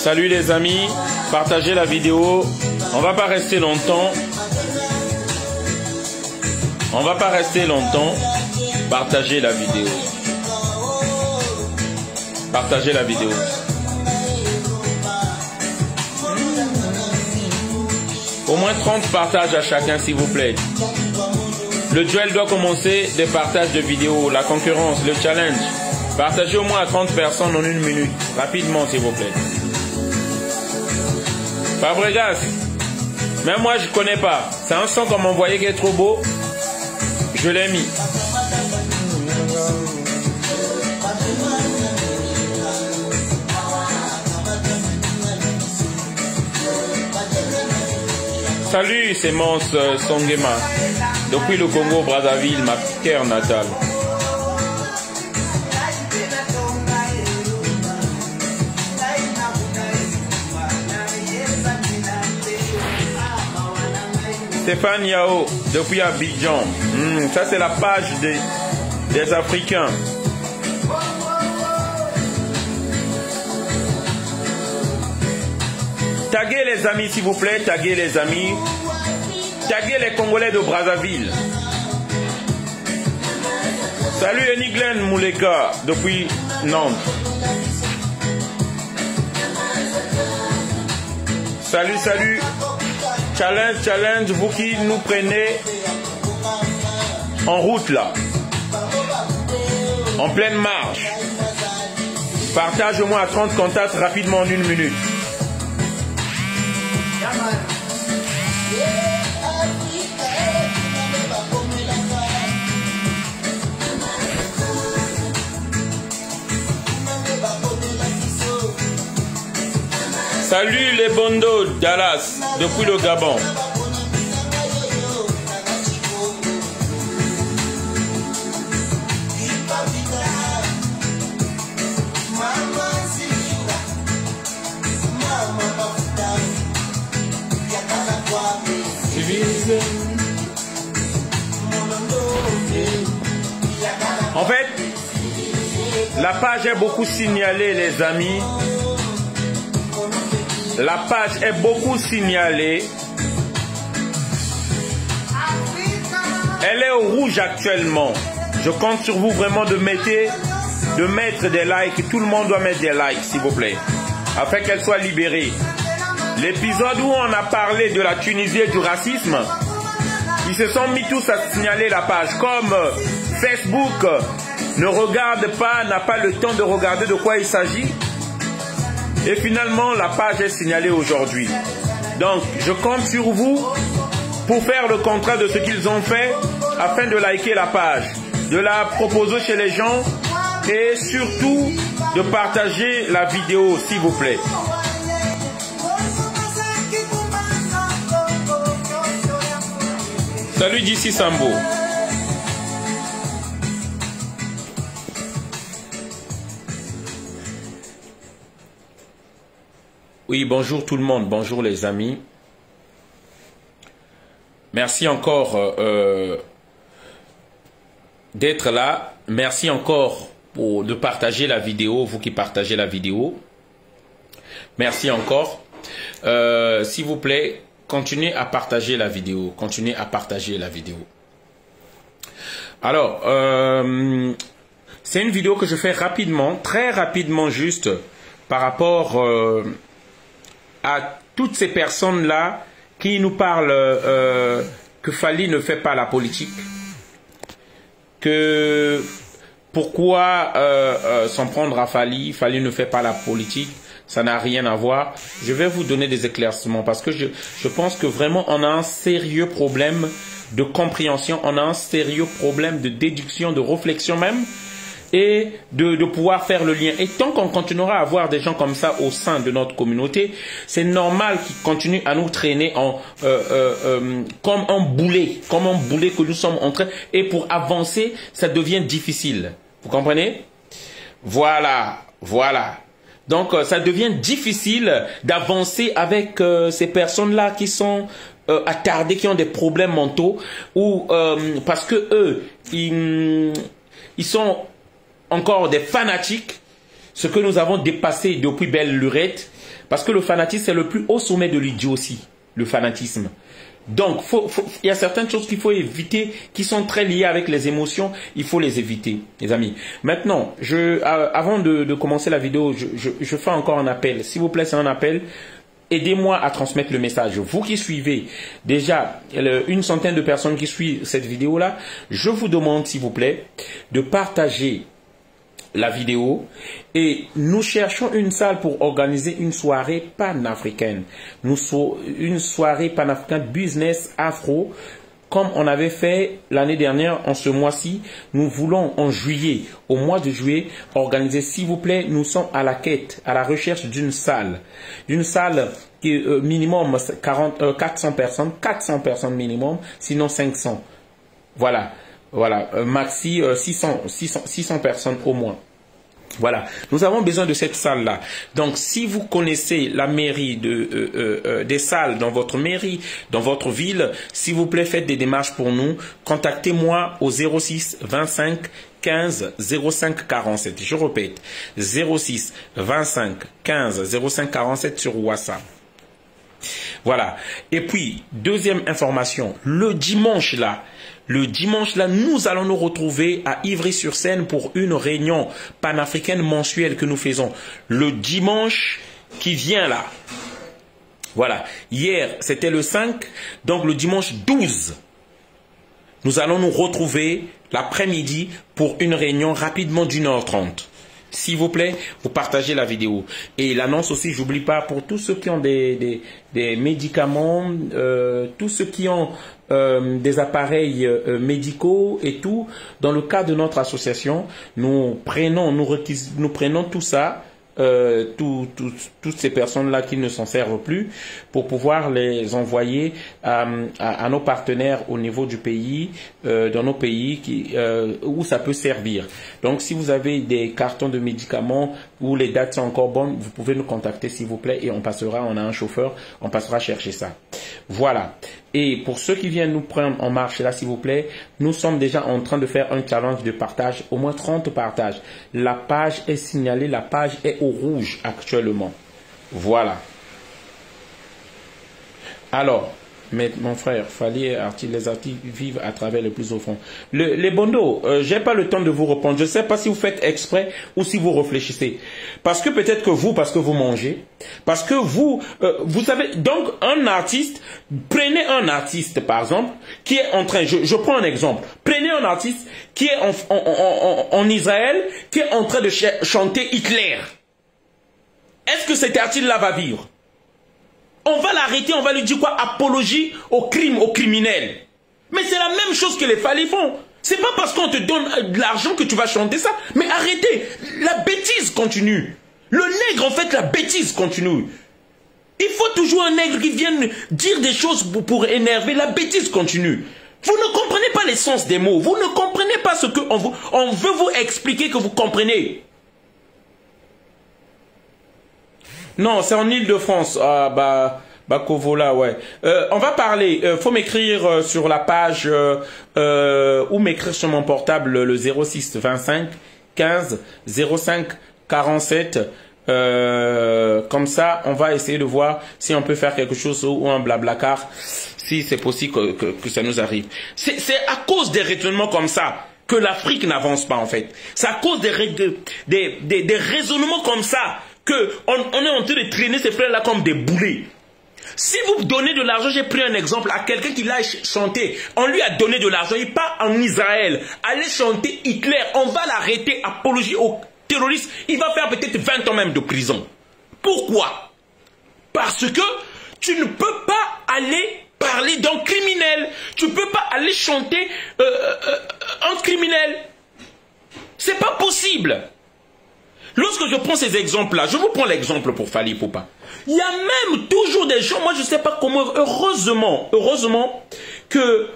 Salut les amis, partagez la vidéo. On va pas rester longtemps. On va pas rester longtemps. Partagez la vidéo. Partagez la vidéo. Au moins 30 partages à chacun s'il vous plaît. Le duel doit commencer des partages de vidéos, la concurrence, le challenge. Partagez au moins à 30 personnes en 1 minute. Rapidement s'il vous plaît. Fabregas, même moi je connais pas. C'est un son qu'on m'a envoyé qui est trop beau. Je l'ai mis. Salut, c'est Mons Songema. Depuis le Congo Brazzaville, ma terre natale. Stéphane Yao, depuis Abidjan. Ça, c'est la page des Africains. Taguez les amis, s'il vous plaît. Taguez les amis. Taguez les Congolais de Brazzaville. Salut Eniglen Mouleka, depuis Nantes. Salut, salut. Challenge, vous qui nous prenez en route là, en pleine marche. Partage-moi à 30 contacts rapidement en 1 minute. Salut les bondos Dallas, depuis le Gabon. En fait, la page est beaucoup signalée les amis. La page est beaucoup signalée. Elle est au rouge actuellement. Je compte sur vous vraiment de mettre des likes. Tout le monde doit mettre des likes, s'il vous plaît, afin qu'elle soit libérée. L'épisode où on a parlé de la Tunisie et du racisme, ils se sont mis tous à signaler la page. Comme Facebook ne regarde pas, n'a pas le temps de regarder de quoi il s'agit. Et finalement, la page est signalée aujourd'hui. Donc, je compte sur vous pour faire le contraire de ce qu'ils ont fait afin de liker la page, de la proposer chez les gens et surtout de partager la vidéo, s'il vous plaît. Salut d'ici Sambo. Oui, bonjour tout le monde, bonjour les amis. Merci encore d'être là. Merci encore de partager la vidéo, vous qui partagez la vidéo. Merci encore. S'il vous plaît, continuez à partager la vidéo. Continuez à partager la vidéo. Alors, c'est une vidéo que je fais rapidement, très rapidement juste, par rapport à toutes ces personnes-là qui nous parlent que Fally ne fait pas la politique, que pourquoi s'en prendre à Fally ne fait pas la politique, ça n'a rien à voir. Je vais vous donner des éclaircissements parce que je pense que vraiment on a un sérieux problème de compréhension, on a un sérieux problème de déduction, de réflexion même, et de pouvoir faire le lien. Et tant qu'on continuera à avoir des gens comme ça au sein de notre communauté, c'est normal qu'ils continuent à nous traîner comme un boulet que nous sommes en train. Et pour avancer, ça devient difficile. Vous comprenez? Voilà, voilà. Donc, ça devient difficile d'avancer avec ces personnes-là qui sont attardées, qui ont des problèmes mentaux, ou parce que eux, ils sont encore des fanatiques, ce que nous avons dépassé depuis belle lurette, parce que le fanatisme, c'est le plus haut sommet de l'idiotie, le fanatisme. Donc, il y a certaines choses qu'il faut éviter, qui sont très liées avec les émotions, il faut les éviter, les amis. Maintenant, avant de commencer la vidéo, je fais encore un appel. S'il vous plaît, c'est un appel. Aidez-moi à transmettre le message. Vous qui suivez déjà une centaine de personnes qui suivent cette vidéo-là, je vous demande, s'il vous plaît, de partager la vidéo, et nous cherchons une salle pour organiser une soirée panafricaine. Une soirée panafricaine business afro, comme on avait fait l'année dernière en ce mois-ci. Nous voulons en juillet, au mois de juillet, organiser, s'il vous plaît, nous sommes à la quête, à la recherche d'une salle. D'une salle qui est minimum 400 personnes minimum, sinon 500. Voilà. Voilà, maxi 600 personnes au moins. Voilà, nous avons besoin de cette salle-là. Donc, si vous connaissez la mairie des salles dans votre mairie, dans votre ville, s'il vous plaît, faites des démarches pour nous. Contactez-moi au 06 25 15 05 47. Je répète, 06 25 15 05 47 sur WhatsApp. Voilà. Et puis, deuxième information, le dimanche là, nous allons nous retrouver à Ivry-sur-Seine pour une réunion panafricaine mensuelle que nous faisons le dimanche qui vient là. Voilà. Hier, c'était le 5, donc le dimanche 12. Nous allons nous retrouver l'après-midi pour une réunion rapidement d'1h30. S'il vous plaît, vous partagez la vidéo. Et l'annonce aussi, j'oublie pas, pour tous ceux qui ont des médicaments, tous ceux qui ont des appareils médicaux et tout, dans le cadre de notre association, nous prenons tout ça, toutes ces personnes-là qui ne s'en servent plus, pour pouvoir les envoyer à nos partenaires au niveau du pays, dans nos pays où ça peut servir. Donc, si vous avez des cartons de médicaments où les dates sont encore bonnes, vous pouvez nous contacter, s'il vous plaît, et on a un chauffeur, on passera chercher ça. Voilà. Et pour ceux qui viennent nous prendre en marche là, s'il vous plaît, nous sommes déjà en train de faire un challenge de partage, au moins 30 partages. La page est signalée, la page est au rouge actuellement. Voilà. Alors, mais mon frère, les artistes vivent à travers le plus au fond. Les bandeaux, j'ai pas le temps de vous répondre. Je sais pas si vous faites exprès ou si vous réfléchissez. Parce que peut-être que parce que vous mangez. Parce que vous savez, donc un artiste, prenez un artiste par exemple, qui est en train, je prends un exemple. Prenez un artiste qui est en Israël, qui est en train de chanter Hitler. Est-ce que cet artiste-là va vivre? On va l'arrêter, on va lui dire quoi? Apologie au crime, aux criminels. Mais c'est la même chose que les Fally font. C'est pas parce qu'on te donne de l'argent que tu vas chanter ça. Mais arrêtez, la bêtise continue. Le nègre, en fait, la bêtise continue. Il faut toujours un nègre qui vienne dire des choses pour énerver. La bêtise continue. Vous ne comprenez pas l'essence des mots. Vous ne comprenez pas ce qu'on veut vous expliquer que vous comprenez. Non, c'est en Île-de-France. Ah, Kovola, ouais. On va parler. Faut m'écrire sur la page ou m'écrire sur mon portable le 06 25 15 05 47. Comme ça, on va essayer de voir si on peut faire quelque chose ou un blablacar, si c'est possible que ça nous arrive. C'est à cause des raisonnements comme ça que l'Afrique n'avance pas en fait. C'est à cause des raisonnements comme ça que on est en train de traîner ces frères-là comme des boulets. Si vous donnez de l'argent, j'ai pris un exemple à quelqu'un qui l'a chanté, on lui a donné de l'argent, il part en Israël, allez chanter Hitler, on va l'arrêter, apologie aux terroristes, il va faire peut-être 20 ans même de prison. Pourquoi? Parce que tu ne peux pas aller parler d'un criminel, tu ne peux pas aller chanter un criminel. C'est pas possible. Lorsque je prends ces exemples-là, je vous prends l'exemple pour Fally Ipupa. Il y a même toujours des gens, moi je ne sais pas comment, heureusement que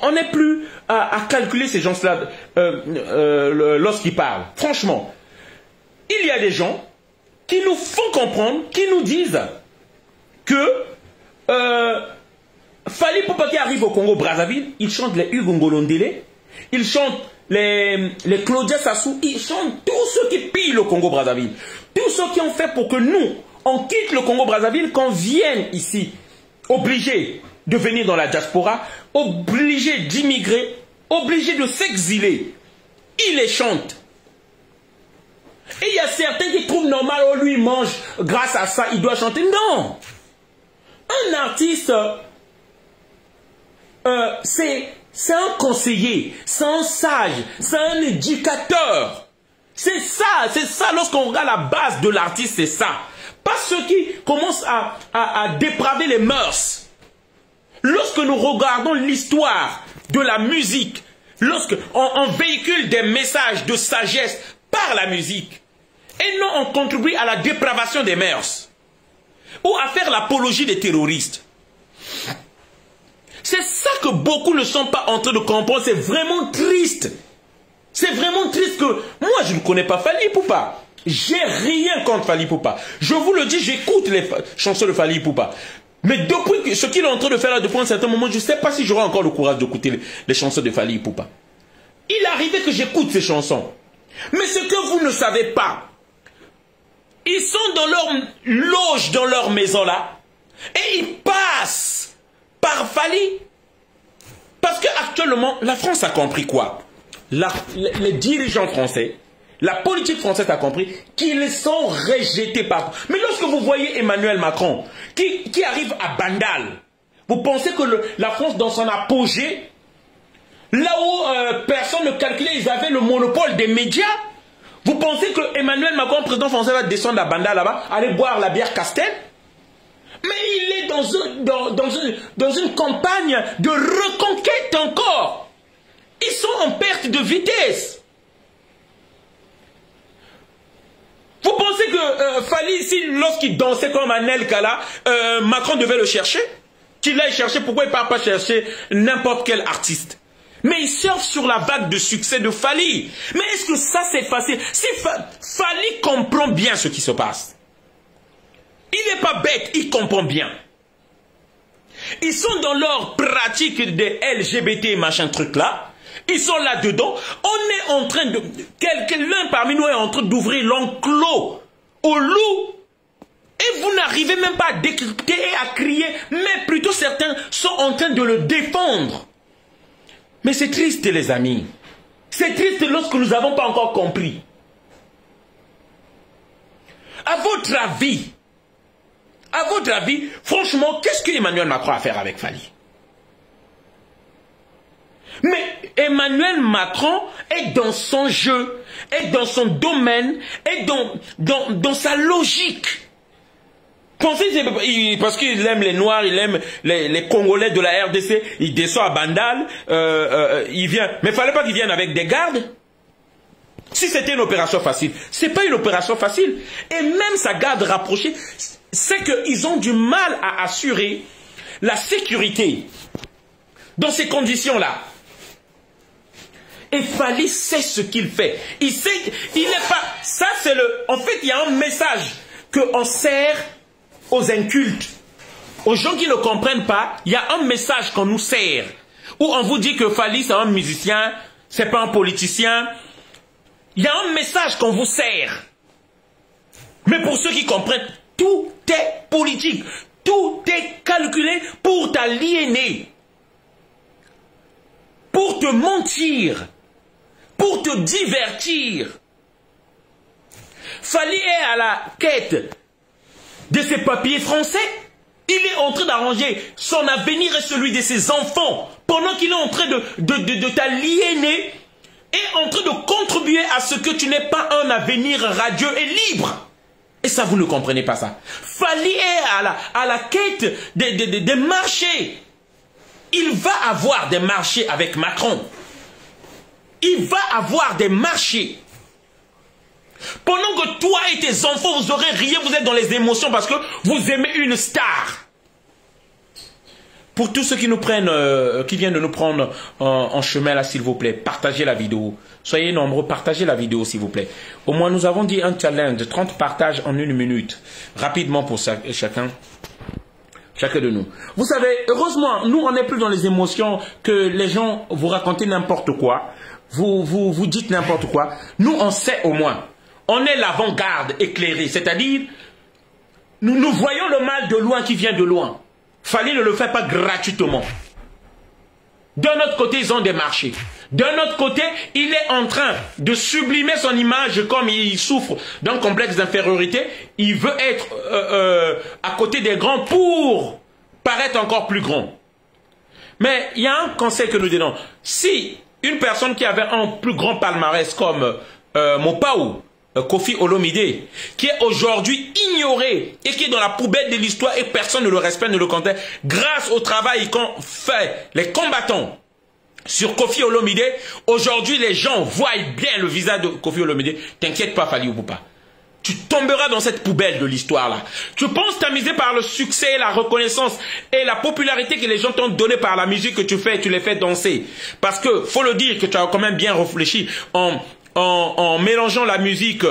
on n'est plus à calculer ces gens-là lorsqu'ils parlent. Franchement, il y a des gens qui nous font comprendre, qui nous disent que Fally Ipupa qui arrive au Congo-Brazzaville, il chante les Hugo Ngolondele, il chante les Claudia Sassou, ils chantent tous ceux qui pillent le Congo-Brazzaville. Tous ceux qui ont fait pour que nous, on quitte le Congo-Brazzaville, qu'on vienne ici, obligés de venir dans la diaspora, obligés d'immigrer, obligés de s'exiler. Ils les chantent. Et il y a certains qui trouvent normal, oh lui il mange, grâce à ça, il doit chanter. Non! Un artiste, c'est un conseiller, c'est un sage, c'est un éducateur. C'est ça lorsqu'on regarde la base de l'artiste, c'est ça. Pas ceux qui commencent à dépraver les mœurs. Lorsque nous regardons l'histoire de la musique, lorsqu'on véhicule des messages de sagesse par la musique, et non on contribue à la dépravation des mœurs, ou à faire l'apologie des terroristes. C'est ça que beaucoup ne sont pas en train de comprendre. C'est vraiment triste. C'est vraiment triste que... Moi, je ne connais pas Fally Ipupa. J'ai rien contre Fally Ipupa. Je vous le dis, j'écoute les chansons de Fally Ipupa. Mais depuis ce qu'il est en train de faire là, depuis un certain moment, je ne sais pas si j'aurai encore le courage d'écouter les chansons de Fally Ipupa. Il arrivait que j'écoute ces chansons. Mais ce que vous ne savez pas, ils sont dans leur loge, dans leur maison là, et ils passent par Fally. Parce qu'actuellement, la France a compris quoi? Les dirigeants français, la politique française a compris qu'ils sont rejetés par... Mais lorsque vous voyez Emmanuel Macron, qui arrive à Bandal, vous pensez que la France, dans son apogée, là où personne ne calculait, ils avaient le monopole des médias, vous pensez que Emmanuel Macron, président français, va descendre à Bandal là-bas, aller boire la bière Castel? Mais il est dans une campagne de reconquête encore. Ils sont en perte de vitesse. Vous pensez que Fally, ici, lorsqu'il dansait comme un Elkala, Macron devait le chercher? Qu'il aille chercher, pourquoi il ne part pas chercher n'importe quel artiste? Mais il surfe sur la vague de succès de Fally. Mais est-ce que ça c'est facile? Si Fally comprend bien ce qui se passe. Il n'est pas bête, il comprend bien. Ils sont dans leur pratique des LGBT machin truc là. Ils sont là-dedans. On est en train de... L'un parmi nous est en train d'ouvrir l'enclos au loup. Et vous n'arrivez même pas à décrypter et à crier. Mais plutôt certains sont en train de le défendre. Mais c'est triste les amis. C'est triste lorsque nous n'avons pas encore compris. À votre avis, franchement, qu'est-ce que Emmanuel Macron a à faire avec Fally? Mais Emmanuel Macron est dans son jeu, est dans son domaine, est dans sa logique. Pensez, parce qu'il aime les Noirs, il aime les Congolais de la RDC, il descend à Bandal, il vient. Mais il ne fallait pas qu'il vienne avec des gardes. Si c'était une opération facile, ce n'est pas une opération facile. Et même sa garde rapprochée, c'est qu'ils ont du mal à assurer la sécurité dans ces conditions-là. Et Fally sait ce qu'il fait. Il sait, il n'est pas... Ça, c'est le... En fait, il y a un message qu'on sert aux incultes. Aux gens qui ne comprennent pas, il y a un message qu'on nous sert. Où on vous dit que Fally, c'est un musicien, c'est pas un politicien. Il y a un message qu'on vous sert. Mais pour ceux qui comprennent, tout est politique. Tout est calculé pour t'aliéner. Pour te mentir. Pour te divertir. Fally est à la quête de ses papiers français. Il est en train d'arranger son avenir et celui de ses enfants. Pendant qu'il est en train de t'aliéner et en train de contribuer à ce que tu n'aies pas un avenir radieux et libre. Et ça, vous ne comprenez pas ça. Fally est à la quête des marchés. Il va avoir des marchés avec Macron. Il va avoir des marchés. Pendant que toi et tes enfants, vous aurez rien, vous êtes dans les émotions parce que vous aimez une star. Pour tous ceux qui nous prennent, qui viennent de nous prendre en chemin là, s'il vous plaît, partagez la vidéo. Soyez nombreux, partagez la vidéo s'il vous plaît. Au moins, nous avons dit un challenge de 30 partages en 1 minute. Rapidement pour chacun de nous. Vous savez, heureusement, nous on n'est plus dans les émotions que les gens vous racontent n'importe quoi. Vous dites n'importe quoi. Nous on sait au moins. On est l'avant-garde éclairée. C'est-à-dire, nous voyons le mal de loin qui vient de loin. Fally ne le fait pas gratuitement. D'un autre côté, ils ont des marchés. D'un autre côté, il est en train de sublimer son image comme il souffre d'un complexe d'infériorité. Il veut être à côté des grands pour paraître encore plus grand. Mais il y a un conseil que nous donnons. Si une personne qui avait un plus grand palmarès comme Mopao, Koffi Olomide, qui est aujourd'hui ignoré et qui est dans la poubelle de l'histoire et personne ne le respecte, ne le compte, grâce au travail qu'ont fait les combattants sur Koffi Olomide, aujourd'hui les gens voient bien le visage de Koffi Olomide. T'inquiète pas, Fally Ipupa. Tu tomberas dans cette poubelle de l'histoire là. Tu penses t'amuser par le succès, la reconnaissance et la popularité que les gens t'ont donné par la musique que tu fais, tu les fais danser. Parce que, faut le dire, que tu as quand même bien réfléchi en mélangeant la musique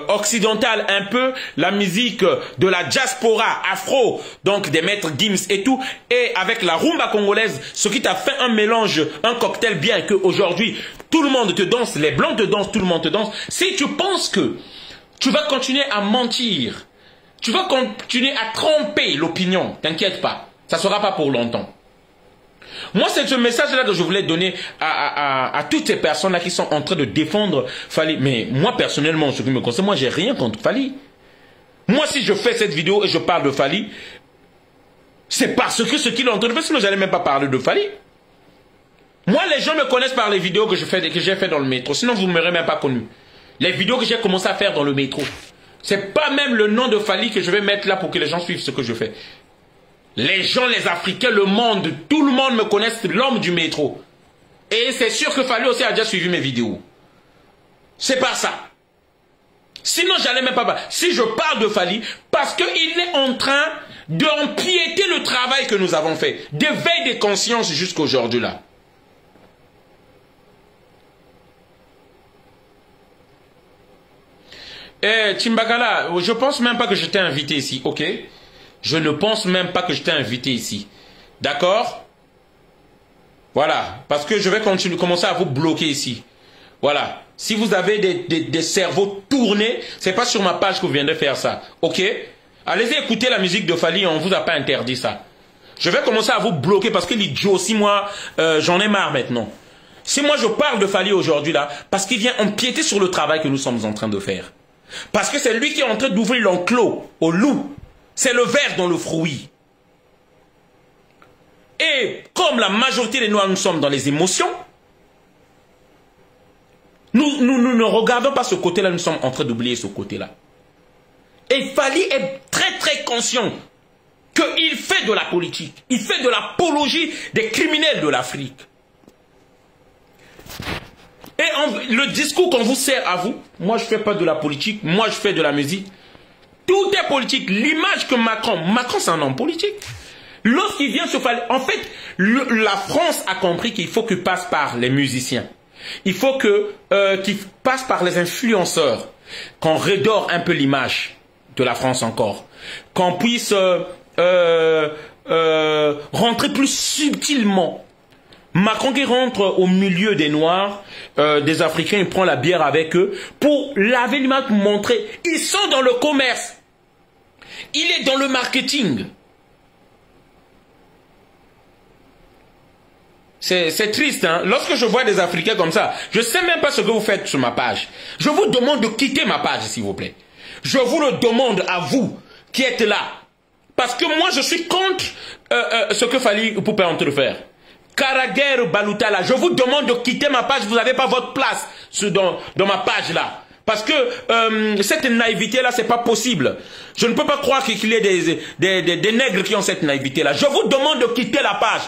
occidentale un peu, la musique de la diaspora afro, donc des maîtres Gims et tout, et avec la rumba congolaise, ce qui t'a fait un mélange, un cocktail bien que aujourd'hui tout le monde te danse, les blancs te dansent, tout le monde te danse. Si tu penses que tu vas continuer à mentir, tu vas continuer à tromper l'opinion, t'inquiète pas, ça ne sera pas pour longtemps. Moi, c'est ce message-là que je voulais donner à toutes ces personnes-là qui sont en train de défendre Fally. Mais moi, personnellement, ce qui me concerne, moi, j'ai rien contre Fally. Moi, si je fais cette vidéo et je parle de Fally, c'est parce que ce qu'il est en train de faire, sinon, je n'allais même pas parler de Fally. Moi, les gens me connaissent par les vidéos que j'ai fait dans le métro. Sinon, vous ne m'aurez même pas connu. Les vidéos que j'ai commencé à faire dans le métro. C'est pas même le nom de Fally que je vais mettre là pour que les gens suivent ce que je fais. Les gens, les Africains, le monde, tout le monde me connaît, l'homme du métro. Et c'est sûr que Fally aussi a déjà suivi mes vidéos. C'est pas ça. Sinon, j'allais même pas... Si je parle de Fally, parce qu'il est en train d'empiéter le travail que nous avons fait. D'éveil des consciences jusqu'à aujourd'hui là. Timbagala, je pense même pas que je t'ai invité ici, ok? Je ne pense même pas que je t'ai invité ici. D'accord? Voilà. Parce que je vais commencer à vous bloquer ici. Voilà. Si vous avez des cerveaux tournés, c'est pas sur ma page que vous viendrez faire ça. Ok? Allez-y écouter la musique de Fally, on vous a pas interdit ça. Je vais commencer à vous bloquer parce que l'idiot, si moi, j'en ai marre maintenant. Si moi je parle de Fally aujourd'hui là, parce qu'il vient empiéter sur le travail que nous sommes en train de faire. Parce que c'est lui qui est en train d'ouvrir l'enclos au loup. C'est le ver dans le fruit. Et comme la majorité des Noirs, nous sommes dans les émotions, nous ne regardons pas ce côté-là, nous sommes en train d'oublier ce côté-là. Et Fally est très très conscient qu'il fait de la politique. Il fait de l'apologie des criminels de l'Afrique. Et le discours qu'on vous sert à vous, moi je ne fais pas de la politique, moi je fais de la musique. Tout est politique. L'image que Macron c'est un homme politique. Lorsqu'il vient se faire... En fait, la France a compris qu'il faut qu'il passe par les musiciens. Il faut qu'il passe par les influenceurs. Qu'on redore un peu l'image de la France encore. Qu'on puisse rentrer plus subtilement Macron qui rentre au milieu des Noirs, des Africains, il prend la bière avec eux pour laver l'image, pour montrer. Ils sont dans le commerce. Il est dans le marketing. C'est triste, hein. Lorsque je vois des Africains comme ça, je ne sais même pas ce que vous faites sur ma page. Je vous demande de quitter ma page, s'il vous plaît. Je vous le demande à vous qui êtes là. Parce que moi, je suis contre ce que Fally Ipupa est en train de faire. Karaguer Balutala, je vous demande de quitter ma page. Vous n'avez pas votre place dans ma page là. Parce que cette naïveté-là, c'est pas possible. Je ne peux pas croire qu'il y ait des nègres qui ont cette naïveté-là. Je vous demande de quitter la page.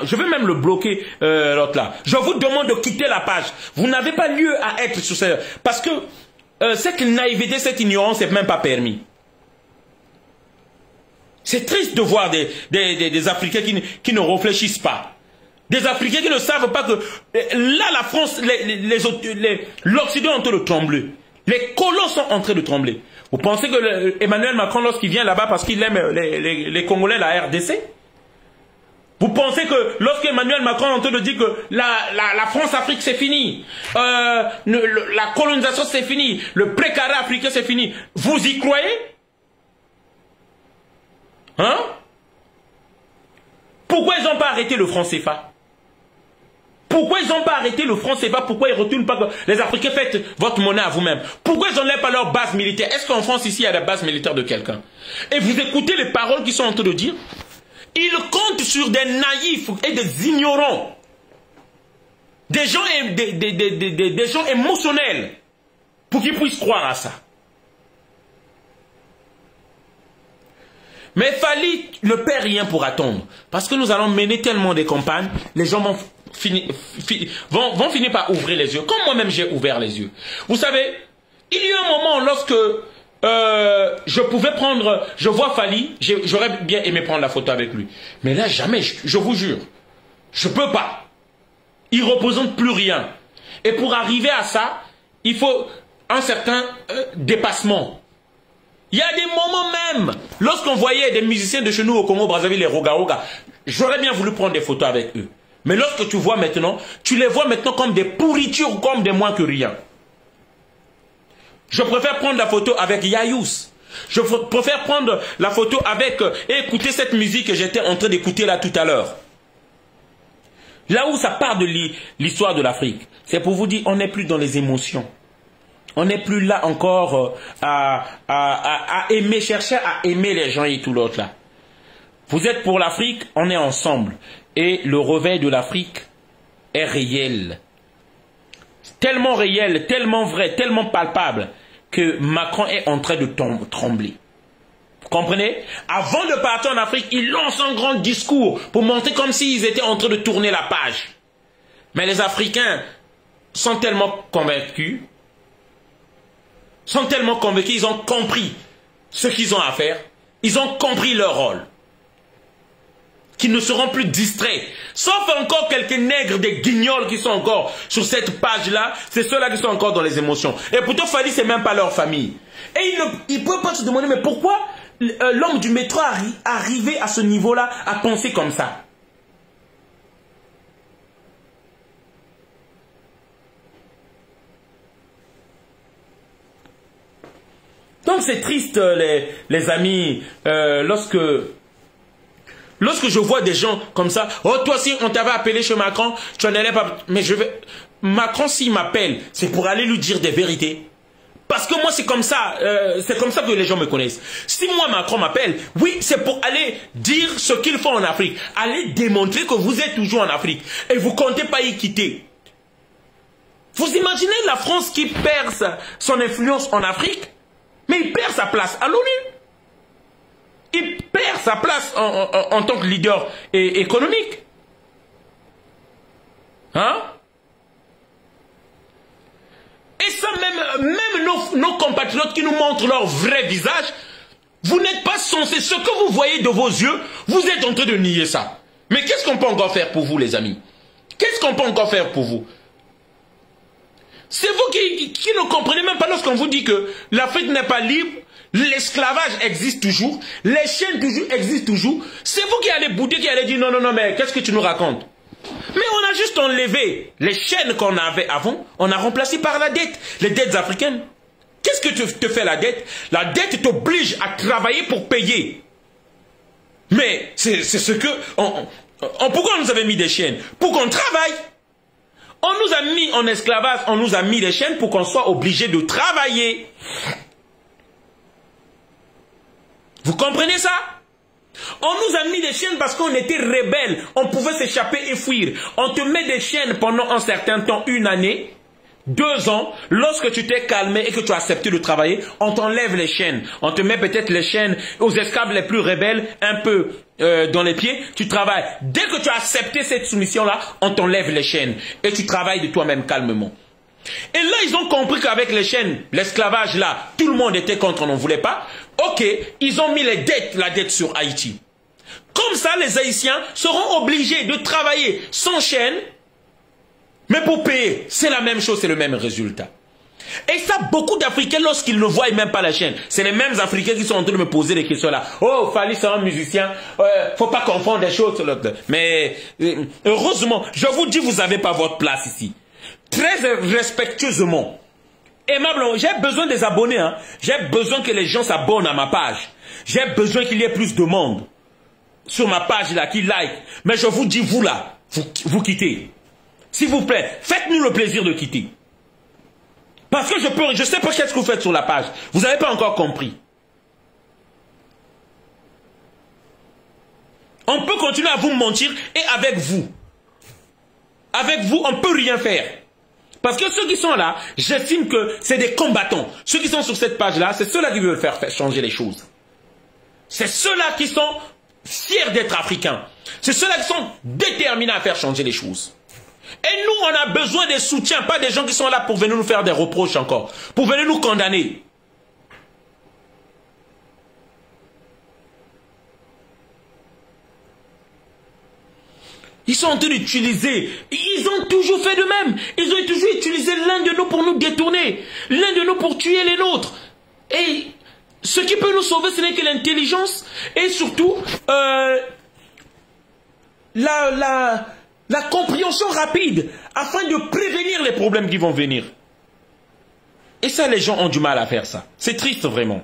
Je vais même le bloquer, l'autre là. Je vous demande de quitter la page. Vous n'avez pas lieu à être sur ce... Parce que cette naïveté, cette ignorance, c'est même pas permis. C'est triste de voir des Africains qui ne réfléchissent pas. Des Africains qui ne savent pas que là, la France, l'Occident est en train de trembler. Les colons sont en train de trembler. Vous pensez que Emmanuel Macron, lorsqu'il vient là-bas parce qu'il aime les Congolais, la RDC? Vous pensez que lorsqu'Emmanuel Macron est en train de dire que la France-Afrique c'est fini, la colonisation c'est fini, le précaré africain c'est fini, vous y croyez? Hein? Pourquoi ils n'ont pas arrêté le franc CFA? Pourquoi ils n'ont pas arrêté le franc CFA? Pourquoi ils ne retournent pas que les Africains faites votre monnaie à vous-même? Pourquoi ils n'enlèvent pas leur base militaire? Est-ce qu'en France ici il y a la base militaire de quelqu'un? Et vous écoutez les paroles qu'ils sont en train de dire? Ils comptent sur des naïfs et des ignorants. Des gens émotionnels pour qu'ils puissent croire à ça. Mais Fally ne perd rien pour attendre. Parce que nous allons mener tellement des campagnes, les gens vont finir par ouvrir les yeux. Comme moi-même j'ai ouvert les yeux. Vous savez, il y a un moment lorsque je pouvais prendre, je vois Fally, j'aurais bien aimé prendre la photo avec lui. Mais là jamais, je vous jure, je ne peux pas. Il ne représente plus rien. Et pour arriver à ça, il faut un certain dépassement. Il y a des moments même, lorsqu'on voyait des musiciens de chez nous au Congo-Brazzaville, les Roga-Roga, j'aurais bien voulu prendre des photos avec eux. Mais lorsque tu vois maintenant, tu les vois maintenant comme des pourritures, comme des moins que rien. Je préfère prendre la photo avec Yayous. Je préfère prendre la photo avec et écouter cette musique que j'étais en train d'écouter là tout à l'heure. Là où ça part de l'histoire de l'Afrique, c'est pour vous dire, on n'est plus dans les émotions. On n'est plus là encore à aimer, chercher à aimer les gens et tout l'autre là. Vous êtes pour l'Afrique, on est ensemble. Et le réveil de l'Afrique est réel. Tellement réel, tellement vrai, tellement palpable que Macron est en train de trembler. Vous comprenez? Avant de partir en Afrique, il lance un grand discours pour montrer comme s'ils étaient en train de tourner la page. Mais les Africains sont tellement convaincus, ils ont compris ce qu'ils ont à faire, ils ont compris leur rôle, qu'ils ne seront plus distraits, sauf encore quelques nègres, des guignols qui sont encore sur cette page-là, c'est ceux-là qui sont encore dans les émotions. Et pourtant, Fally, c'est même pas leur famille. Et ils ne peuvent pas se demander, mais pourquoi l'homme du métro arrivé à ce niveau-là à penser comme ça? Donc c'est triste les amis, lorsque je vois des gens comme ça, oh toi si on t'avait appelé chez Macron, tu n'allais pas, mais Macron s'il m'appelle, c'est pour aller lui dire des vérités. Parce que moi c'est comme ça que les gens me connaissent. Si moi Macron m'appelle, oui c'est pour aller dire ce qu'il faut en Afrique, aller démontrer que vous êtes toujours en Afrique et vous ne comptez pas y quitter. Vous imaginez la France qui perd son influence en Afrique? Mais il perd sa place à l'ONU. Il perd sa place en tant que leader économique. Hein? Et ça, même nos compatriotes qui nous montrent leur vrai visage, vous n'êtes pas censés, ce que vous voyez de vos yeux, vous êtes en train de nier ça. Mais qu'est-ce qu'on peut encore faire pour vous, les amis? Qu'est-ce qu'on peut encore faire pour vous? C'est vous qui ne comprenez même pas lorsqu'on vous dit que l'Afrique n'est pas libre, l'esclavage existe toujours, les chaînes existent toujours. C'est vous qui allez bouder, qui allez dire non, mais qu'est-ce que tu nous racontes? Mais on a juste enlevé les chaînes qu'on avait avant, on a remplacé par la dette, les dettes africaines. Qu'est-ce que te fait la dette? La dette t'oblige à travailler pour payer. Mais c'est ce que... pourquoi on nous avait mis des chaînes? Pour qu'on travaille. On nous a mis en esclavage, on nous a mis des chaînes pour qu'on soit obligé de travailler. Vous comprenez ça? On nous a mis des chaînes parce qu'on était rebelles. On pouvait s'échapper et fuir. On te met des chaînes pendant un certain temps, 1 année, 2 ans. Lorsque tu t'es calmé et que tu as accepté de travailler, on t'enlève les chaînes. On te met peut-être les chaînes aux esclaves les plus rebelles, un peu dans les pieds. Tu travailles. Dès que tu as accepté cette soumission-là, on t'enlève les chaînes. Et tu travailles de toi-même calmement. Et là, ils ont compris qu'avec les chaînes, l'esclavage là, tout le monde était contre, on n'en voulait pas. Ok, ils ont mis la dette sur Haïti. Comme ça, les Haïtiens seront obligés de travailler sans chaîne, mais pour payer. C'est la même chose, c'est le même résultat. Et ça, beaucoup d'Africains, lorsqu'ils ne voient même pas la chaîne, c'est les mêmes Africains qui sont en train de me poser des questions là. Oh, Fally, c'est un musicien, faut pas confondre des choses. Mais heureusement, je vous dis, vous n'avez pas votre place ici. Très respectueusement, aimablement, j'ai besoin des abonnés. Hein. J'ai besoin que les gens s'abonnent à ma page. J'ai besoin qu'il y ait plus de monde sur ma page là, qui like. Mais je vous dis, vous là, vous quittez. S'il vous plaît, faites-nous le plaisir de quitter. Parce que je sais pas qu'est-ce que vous faites sur la page. Vous n'avez pas encore compris. On peut continuer à vous mentir et avec vous. Avec vous, on ne peut rien faire. Parce que ceux qui sont là, j'estime que c'est des combattants. Ceux qui sont sur cette page-là, c'est ceux-là qui veulent faire changer les choses. C'est ceux-là qui sont fiers d'être africains. C'est ceux-là qui sont déterminés à faire changer les choses. Et nous, on a besoin des soutiens, pas des gens qui sont là pour venir nous faire des reproches encore, pour venir nous condamner. Ils sont en train d'utiliser, ils ont toujours fait de même. Ils ont toujours utilisé l'un de nous pour nous détourner, l'un de nous pour tuer les nôtres. Et ce qui peut nous sauver, ce n'est que l'intelligence et surtout la compréhension rapide afin de prévenir les problèmes qui vont venir. Et ça, les gens ont du mal à faire ça. C'est triste vraiment.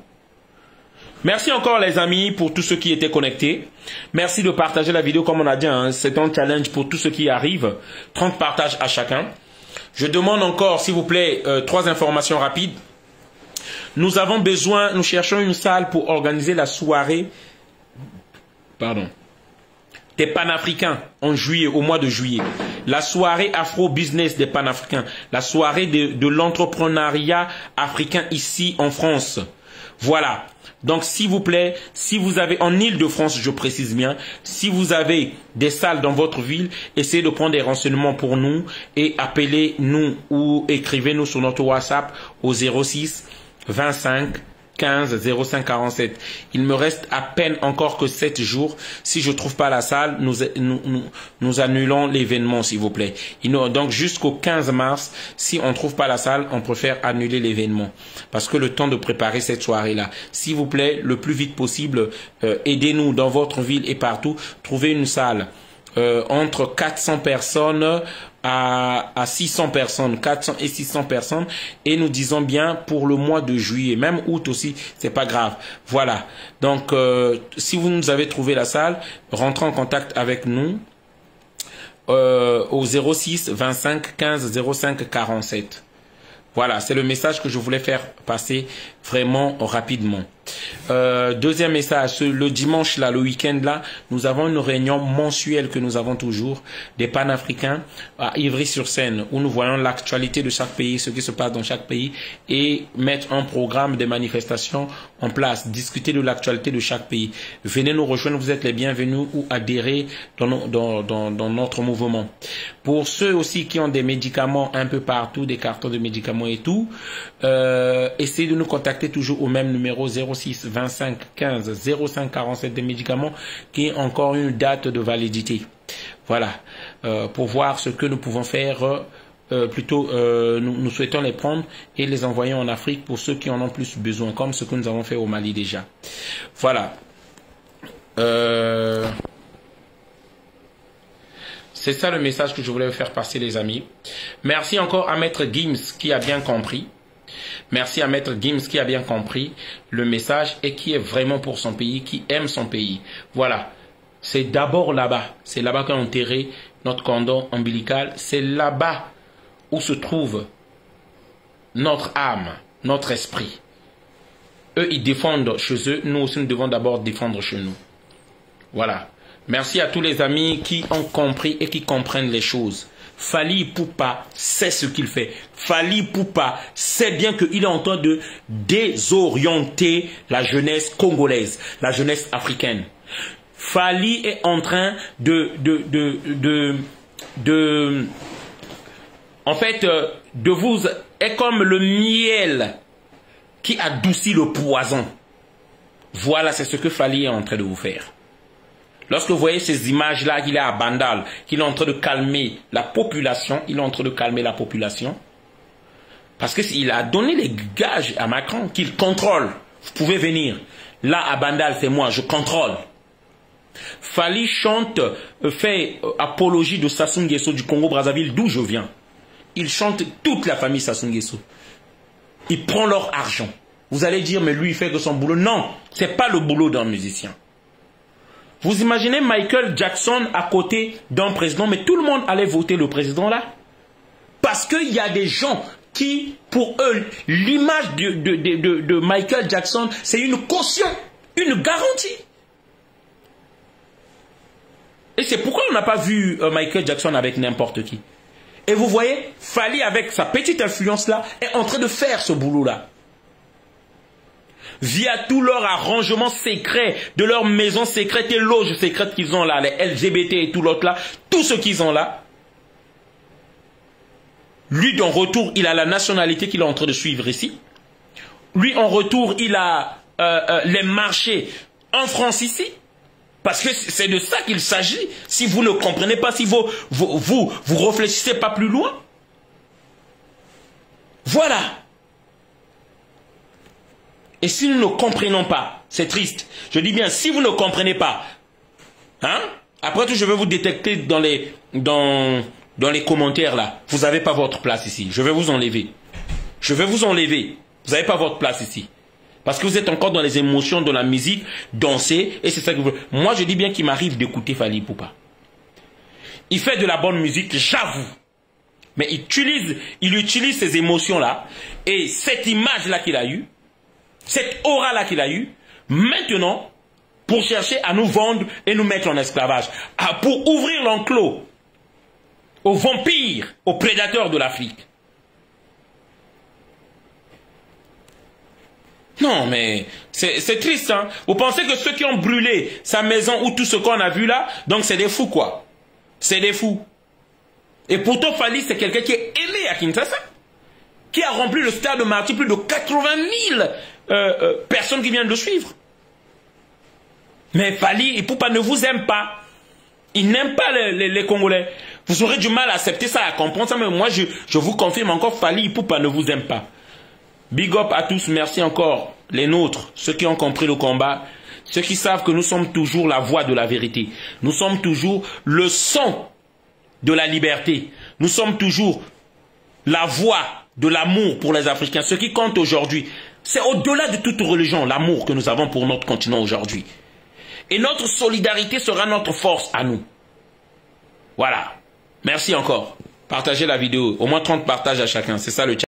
Merci encore les amis pour tous ceux qui étaient connectés. Merci de partager la vidéo comme on a dit. Hein, c'est un challenge pour tous ceux qui arrivent. 30 partages à chacun. Je demande encore s'il vous plaît 3 informations rapides. Nous avons besoin, nous cherchons une salle pour organiser la soirée des panafricains en juillet, au mois de juillet. La soirée Afro-Business des panafricains. La soirée de l'entrepreneuriat africain ici en France. Voilà. Donc, s'il vous plaît, si vous avez en Île-de-France, je précise bien, si vous avez des salles dans votre ville, essayez de prendre des renseignements pour nous et appelez-nous ou écrivez-nous sur notre WhatsApp au 06 25 15 05 47. Il me reste à peine encore que 7 jours. Si je trouve pas la salle, nous annulons l'événement, s'il vous plaît. Donc jusqu'au 15 mars, si on trouve pas la salle, on préfère annuler l'événement. Parce que le temps de préparer cette soirée-là. S'il vous plaît, le plus vite possible, aidez-nous dans votre ville et partout. Trouvez une salle entre 400 personnes à 600 personnes, 400 et 600 personnes, et nous disons bien pour le mois de juillet, même août aussi, c'est pas grave. Voilà. Donc, si vous nous avez trouvé la salle, rentrez en contact avec nous au 06 25 15 05 47. Voilà, c'est le message que je voulais faire passer vraiment rapidement. Deuxième message, le dimanche là, le week-end là, nous avons une réunion mensuelle que nous avons toujours des panafricains à Ivry-sur-Seine où nous voyons l'actualité de chaque pays, ce qui se passe dans chaque pays et mettre un programme de manifestations en place, discuter de l'actualité de chaque pays. Venez nous rejoindre, vous êtes les bienvenus ou adhérez dans notre mouvement. Pour ceux aussi qui ont des médicaments un peu partout, des cartons de médicaments et tout, essayez de nous contacter toujours au même numéro 06 25 15 05 47 des médicaments qui ont encore une date de validité. Voilà, pour voir ce que nous pouvons faire. Nous souhaitons les prendre et les envoyer en Afrique pour ceux qui en ont plus besoin, comme ce que nous avons fait au Mali déjà. Voilà. C'est ça le message que je voulais vous faire passer, les amis. Merci encore à Maître Gims qui a bien compris. Merci à Maître Gims qui a bien compris le message et qui est vraiment pour son pays, qui aime son pays. Voilà. C'est d'abord là-bas. C'est là-bas qu'on a enterré notre cordon ombilical. C'est là-bas où se trouve notre âme, notre esprit. Eux, ils défendent chez eux. Nous aussi, nous devons d'abord défendre chez nous. Voilà. Merci à tous les amis qui ont compris et qui comprennent les choses. Fally Ipupa sait ce qu'il fait. Fally Ipupa sait bien qu'il est en train de désorienter la jeunesse congolaise, la jeunesse africaine. Fally est en train de vous est comme le miel qui adoucit le poison. Voilà, c'est ce que Fally est en train de vous faire. Lorsque vous voyez ces images-là, qu'il est à Bandal, qu'il est en train de calmer la population, il est en train de calmer la population, parce qu'il a donné les gages à Macron qu'il contrôle. Vous pouvez venir. Là, à Bandal, c'est moi, je contrôle. Fally chante, fait apologie de Sassou Nguesso du Congo-Brazzaville, d'où je viens. Il chante toute la famille Sassou Nguesso. Il prend leur argent. Vous allez dire, mais lui, il fait que son boulot. Non, c'est pas le boulot d'un musicien. Vous imaginez Michael Jackson à côté d'un président, mais tout le monde allait voter le président là. Parce qu'il y a des gens qui, pour eux, l'image de Michael Jackson, c'est une caution, une garantie. Et c'est pourquoi on n'a pas vu Michael Jackson avec n'importe qui. Et vous voyez, Fally, avec sa petite influence là, est en train de faire ce boulot là. Via tout leur arrangement secret, de leur maison secrète et loges secrètes qu'ils ont là, les LGBT et tout l'autre là, tout ce qu'ils ont là. Lui, en retour, il a la nationalité qu'il est en train de suivre ici. Lui, en retour, il a les marchés en France ici. Parce que c'est de ça qu'il s'agit. Si vous ne comprenez pas, si vous réfléchissez pas plus loin. Voilà. Et si nous ne comprenons pas, c'est triste. Je dis bien, si vous ne comprenez pas, hein, après tout, je vais vous détecter dans les commentaires là. Vous n'avez pas votre place ici. Je vais vous enlever. Je vais vous enlever. Vous n'avez pas votre place ici. Parce que vous êtes encore dans les émotions de la musique, danser, et c'est ça que vous... Moi, je dis bien qu'il m'arrive d'écouter Fally Ipupa. Il fait de la bonne musique, j'avoue. Mais il utilise ces émotions-là, et cette image-là qu'il a eue, cette aura-là qu'il a eue, maintenant, pour chercher à nous vendre et nous mettre en esclavage, pour ouvrir l'enclos aux vampires, aux prédateurs de l'Afrique. Non, mais c'est triste, hein. Vous pensez que ceux qui ont brûlé sa maison ou tout ce qu'on a vu là, donc c'est des fous, quoi. C'est des fous. Et pourtant, Fally, c'est quelqu'un qui est aimé à Kinshasa, qui a rempli le stade de Martyr, plus de 80 000 personnes qui viennent de suivre. Mais Fally Ipupa ne vous aime pas. Il n'aime pas les Congolais. Vous aurez du mal à accepter ça, à comprendre ça, mais moi, je vous confirme encore, Fally Ipupa ne vous aime pas. Big up à tous, merci encore, les nôtres, ceux qui ont compris le combat, ceux qui savent que nous sommes toujours la voix de la vérité. Nous sommes toujours le son de la liberté. Nous sommes toujours la voix de l'amour pour les Africains. Ce qui compte aujourd'hui, c'est au-delà de toute religion, l'amour que nous avons pour notre continent aujourd'hui. Et notre solidarité sera notre force à nous. Voilà. Merci encore. Partagez la vidéo. Au moins 30 partages à chacun. C'est ça le chat.